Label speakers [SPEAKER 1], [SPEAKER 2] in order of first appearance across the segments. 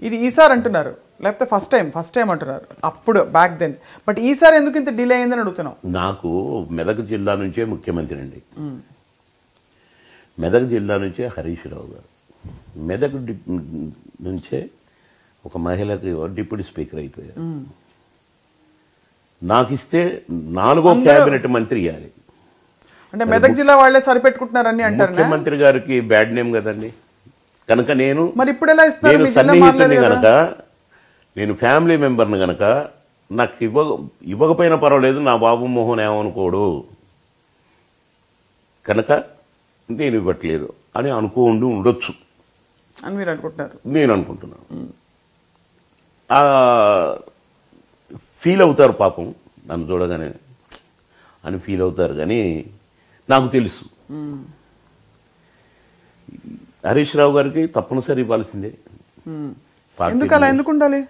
[SPEAKER 1] ఇది ఈసారి అంటున్నారు, లేకపోతే ఫస్ట్ టైం అంటున్నారు అప్పుడు బ్యాక్ దెన్. బట్ ఈసారి ఎందుకు ఇంత డిలే అయిందని అడుగుతున్నాం.
[SPEAKER 2] నాకు మెదక్ జిల్లా నుంచే ముఖ్యమంత్రి అండి, మెదక్ జిల్లా నుంచే హరీష్ రావు గారు, మెదక్ నుంచే ఒక మహిళకి డిప్యూటీ స్పీకర్ అయిపోయారు. నాకు ఇస్తే 4వ క్యాబినెట్ మంత్రి ఇవ్వాలి
[SPEAKER 1] అంటే మెదక్ జిల్లా వాళ్ళే సరిపెట్టుకుంటున్నారని అంటారు.
[SPEAKER 2] ముఖ్యమంత్రి గారికి బ్యాడ్ నేమ్ కదండి. కనుక నేను
[SPEAKER 1] మరి ఇప్పుడు ఎలా ఇస్తారు?
[SPEAKER 2] నేను సన్నిహితుని గనక, నేను ఫ్యామిలీ మెంబర్ని గనక నాకు ఇవ్వకపోయినా పర్వాలేదు, నా బాబు మోహన్ ఏమనుకోడు కనుక నేను ఇవ్వట్లేదు అని ఉండొచ్చు
[SPEAKER 1] అని మీరు అనుకుంటున్నారు.
[SPEAKER 2] నేను అనుకుంటున్నాను. ఫీల్ అవుతారు పాపం నన్ను చూడగానే అని ఫీల్ అవుతారు. కానీ నాకు తెలుసు హరీష్ రావు గారికి తప్పనిసరి ఇవ్వాల్సిందే.
[SPEAKER 1] ఎందుకు ఉండాలి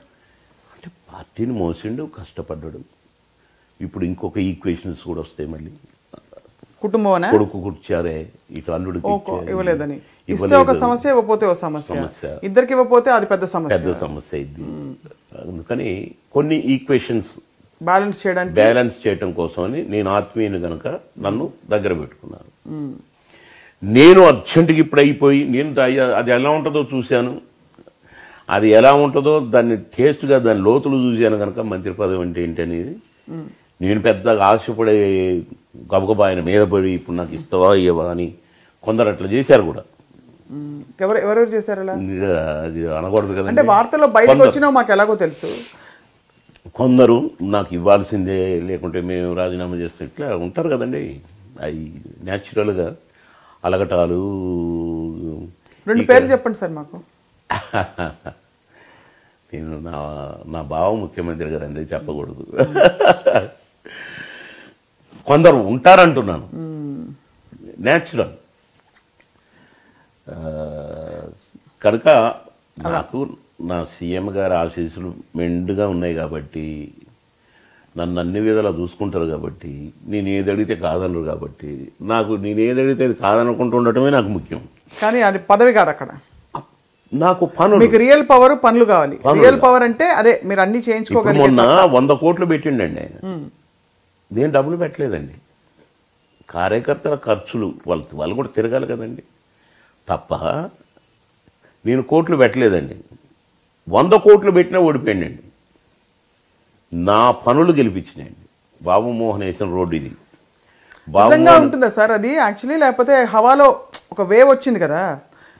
[SPEAKER 2] అంటే పార్టీని మోసిండు, కష్టపడ్డాడు. ఇప్పుడు ఇంకొక ఈక్వేషన్స్ కూడా వస్తాయి మళ్ళీ.
[SPEAKER 1] కుటుంబం
[SPEAKER 2] కొడుకు కూర్చారే, ఇటు అల్లుడికి
[SPEAKER 1] ఇవ్వలేదని ఇస్తే ఒక సమస్య, ఇవ్వకపోతే ఒక సమస్య, ఇద్దరికి ఇవ్వకపోతే అది పెద్ద సమస్య
[SPEAKER 2] ఇది. అందుకని కొన్ని ఈక్వేషన్స్
[SPEAKER 1] బ్యాలెన్స్
[SPEAKER 2] చేయడం కోసం అని నేను ఆత్మీయుని కనుక నన్ను దగ్గర పెట్టుకున్నాను. నేను అర్జెంటుకి ఇప్పుడు అయిపోయి నేను అది ఎలా ఉంటుందో చూశాను, అది ఎలా ఉంటుందో దాన్ని టేస్ట్గా దాని లోతులు చూశాను కనుక మంత్రి పదవి అంటే ఏంటనేది నేను పెద్దగా ఆశపడే గబగబా ఆయన మీద పడి ఇప్పుడు నాకు ఇస్తావా ఇవ్వవా అని కొందరు అట్లా చేశారు కూడా.
[SPEAKER 1] ఎవరెవరు చేశారు అలా?
[SPEAKER 2] అది అనకూడదు కదండి.
[SPEAKER 1] అంటే వార్తల్లో బయటకు వచ్చినా మాకు ఎలాగో తెలుసు.
[SPEAKER 2] కొందరు నాకు ఇవ్వాల్సిందే, లేకుంటే మేము రాజీనామా చేస్తే ఇట్లా ఉంటారు కదండి. అవి న్యాచురల్గా అలగటాలు.
[SPEAKER 1] 2 పేర్లు చెప్పండి సార్ మాకు.
[SPEAKER 2] నేను నా బావ ముఖ్యమంత్రి కదండి, చెప్పకూడదు. కొందరు ఉంటారంటున్నాను, న్యాచురల్. కనుక నాకు నా సీఎం గారి ఆశీస్సులు మెండుగా ఉన్నాయి కాబట్టి, నన్ను అన్ని విధాలా చూసుకుంటారు కాబట్టి, నేను ఏది అడిగితే కాదనరు కాబట్టి, నేను ఏది అడిగితే అది కాదనుకుంటూ ఉండటమే నాకు ముఖ్యం.
[SPEAKER 1] కానీ అది పదవి కాదు, అక్కడ
[SPEAKER 2] నాకు పనులు,
[SPEAKER 1] మీకు రియల్ పవర్, పనులు కావాలి. రియల్ పవర్ అంటే అదే మీరు అన్ని చేయించుకోగలిగే.
[SPEAKER 2] మొన్న 100 కోట్లు పెట్టిండండి ఆయన, నేను డబ్బులు పెట్టలేదండి. కార్యకర్తల ఖర్చులు వాళ్ళు కూడా తిరగాలి కదండి, తప్ప నేను కోట్లు పెట్టలేదండి. 100 కోట్లు పెట్టినా ఓడిపోయిందండి. నా పనులు గెలిపించినాయండి. బాబు మోహన్ వేసిన రోడ్డు ఇది.
[SPEAKER 1] నిజంగా ఉంటుందా సార్ అది యాక్చువల్లీ? లేకపోతే హవాలో ఒక వేవ్ వచ్చింది కదా,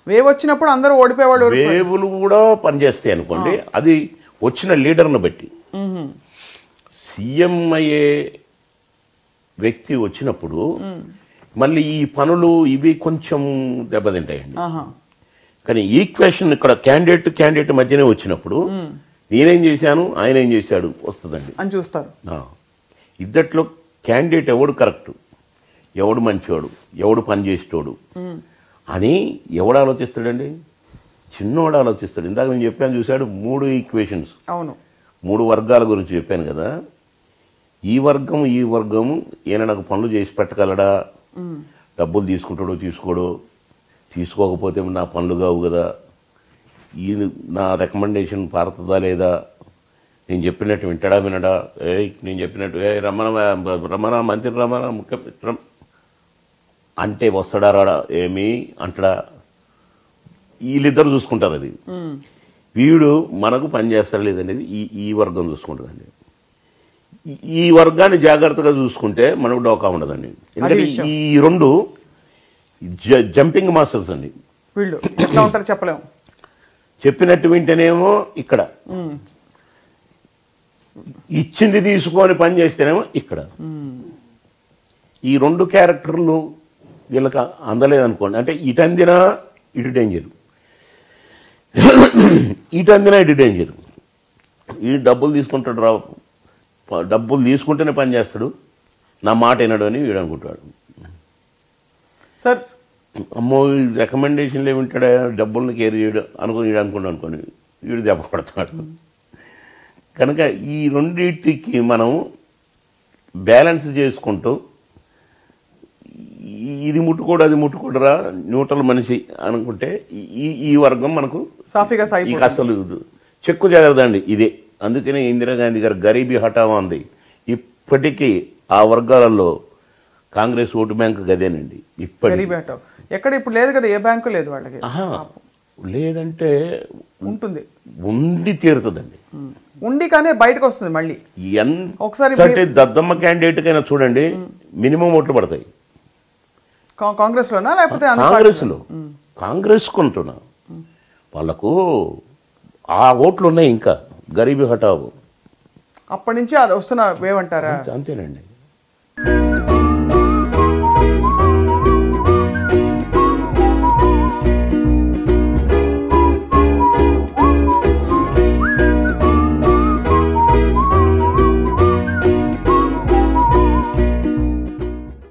[SPEAKER 1] వేవ్ వచ్చినప్పుడు అందరూ ఓడిపోయేవాళ్ళు.
[SPEAKER 2] వేవులు కూడా పనిచేస్తాయి అనుకోండి, అది వచ్చిన లీడర్ను బట్టి. సీఎం అయ్యే వ్యక్తి వచ్చినప్పుడు మళ్ళీ ఈ పనులు ఇవి కొంచెం దెబ్బతింటాయండి. కానీ ఈక్వేషన్ ఇక్కడ క్యాండిడేట్ మధ్యనే వచ్చినప్పుడు నేనేం చేశాను, ఆయన ఏం చేశాడు వస్తుందండి
[SPEAKER 1] అని చూస్తారు.
[SPEAKER 2] ఇద్దట్లో క్యాండిడేట్ ఎవడు కరెక్ట్, ఎవడు మంచివాడు, ఎవడు పని చేసేటోడు అని ఎవడు ఆలోచిస్తాడండి? చిన్నవాడు ఆలోచిస్తాడు. ఇందాక నేను చెప్పాను, చూశాడు 3 ఈక్వేషన్స్,
[SPEAKER 1] అవును,
[SPEAKER 2] 3 వర్గాల గురించి చెప్పాను కదా. ఈ వర్గము ఈయన నాకు పనులు చేసి పెట్టగలడా, డబ్బులు తీసుకుంటాడో తీసుకోకపోతే నా పనులు కావు కదా, ఈయన నా రికమెండేషన్ పారుతుందా లేదా, నేను చెప్పినట్టు వినడా, నేను చెప్పినట్టు రమణ మంత్రి రమణ ముఖ్య అంటే వస్తాడా రాడా, ఏమి అంటాడా, వీళ్ళిద్దరు చూసుకుంటారు. అది వీడు మనకు పని చేస్తాడా లేదనేది ఈ వర్గం చూసుకుంటుందండి. ఈ వర్గాన్ని జాగ్రత్తగా చూసుకుంటే మనకు డోకా ఉండదండి. ఎందుకంటే ఈ 2 జంపింగ్ మాస్టర్స్ అండి.
[SPEAKER 1] వీళ్ళు ఎట్లా ఉంటారు చెప్పలేము.
[SPEAKER 2] చెప్పినట్టు వింటేనేమో ఇక్కడ, ఇచ్చింది తీసుకొని పని చేస్తేనేమో ఇక్కడ. ఈ 2 క్యారెక్టర్లు వీళ్ళకి అందలేదనుకోండి, అంటే ఇటు అందినా ఇటు డేంజర్, ఇటు అందినా ఇటు డేంజర్. ఈ డబ్బులు తీసుకుంటాడు రావు, డబ్బులు తీసుకుంటేనే పని చేస్తాడు, నా మాట వినడు అని వీడు అనుకుంటాడు.
[SPEAKER 1] సార్
[SPEAKER 2] అమ్మో రికమెండేషన్లు ఏమింటాడా, డబ్బులను కేర్ చేయడు అనుకోండి, వీడు దెబ్బ పడతాడు. కనుక ఈ రెండింటికి మనం బ్యాలెన్స్ చేసుకుంటూ, ఇది ముట్టుకోడు అది ముట్టుకోడురా, న్యూట్రల్ మనిషి అనుకుంటే ఈ వర్గం మనకు
[SPEAKER 1] సాఫీగా
[SPEAKER 2] అసలు చెక్కు జాగ్రత్త అండి ఇదే. అందుకనే ఇందిరాగాంధీ గారు గరీబీ హఠావా ఉంది. ఇప్పటికీ ఆ వర్గాలలో కాంగ్రెస్ ఓటు బ్యాంకు గదేనండి ఇప్పటికీ.
[SPEAKER 1] ఎక్కడ ఇప్పుడు లేదు కదా, ఏ బ్యాంకు లేదు వాళ్ళకి.
[SPEAKER 2] లేదంటే
[SPEAKER 1] ఉంటుంది,
[SPEAKER 2] ఉండి తీరుతుందండి.
[SPEAKER 1] ఉండి కానీ బయటకు వస్తుంది మళ్ళీ.
[SPEAKER 2] ఒకసారి దద్దమ్మ క్యాండిడేట్కైనా చూడండి మినిమం ఓట్లు పడతాయి.
[SPEAKER 1] కాంగ్రెస్లోనా లేకపోతే
[SPEAKER 2] కాంగ్రెస్లో? కాంగ్రెస్ కొంటున్నా వాళ్ళకు ఆ ఓట్లు ఉన్నాయి. ఇంకా గరీబీ హఠావు
[SPEAKER 1] అప్పటి నుంచి వస్తున్న వేవంటారా?
[SPEAKER 2] అంతేనండి.